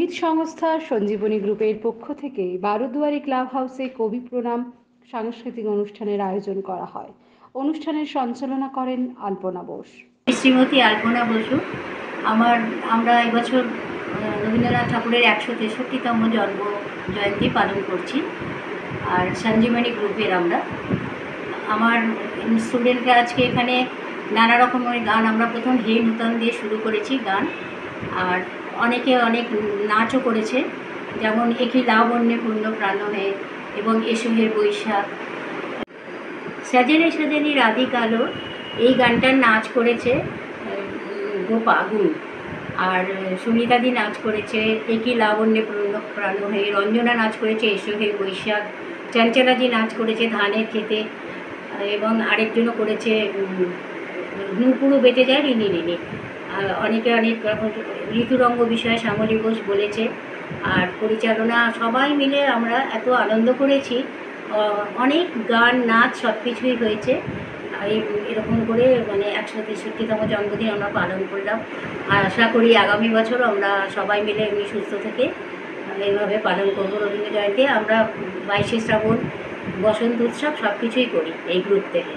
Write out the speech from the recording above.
সঙ্গীত সংস্থা সঞ্জীবনী গ্রুপের পক্ষ থেকে বারোদুয়ারি ক্লাব হাউসে কবি প্রণাম সাংস্কৃতিক অনুষ্ঠানের আয়োজন করা হয়। অনুষ্ঠানের সঞ্চালনা করেন আলপনা বোস। শ্রীমতী আলপনা বসু। আমরা এবছর রবীন্দ্রনাথ ঠাকুরের 163তম জন্ম জয়ন্তী পালন করছি। আর সঞ্জীবনী গ্রুপের আমার স্টুডেন্টরা আজকে এখানে নানা রকমের গান, আমরা প্রথম হে নূতন দিয়ে শুরু করেছি গান, আর অনেকে অনেক নাচও করেছে, যেমন একই লাবণ্যে পূর্ণ প্রাণ হয়ে এবং এসো হে বৈশাখ, সাজেনে সাজেনি রাধিকালো, এই গানটার নাচ করেছে গোপা গুণ, আর সুনিতাদি নাচ করেছে একই লাবণ্যে পূর্ণ প্রাণ হয়ে, রঞ্জনা নাচ করেছে এসো হে বৈশাখ, চঞ্চলাজি নাচ করেছে ধানের খেতে, এবং আরেকজনও করেছে নুপুরও বেঁচে যায় রিনি রিনি। অনেকে অনেক রকম ঋতুরঙ্গ বিষয়ে শ্যামলী ঘোষ বলেছে। আর পরিচালনা সবাই মিলে আমরা এত আনন্দ করেছি, অনেক গান নাচ সব কিছুই হয়েছে। এরকম করে 163তম জন্মদিন আমরা পালন করলাম। আর আশা করি আগামী বছর আমরা সবাই মিলে এমনি সুস্থ থেকে এইভাবে পালন করবো রবীন্দ্র জয়ন্তী। আমরা 22শে শ্রাবণ, বসন্ত উৎসব সব কিছুই করি এই গ্রুপ থেকে।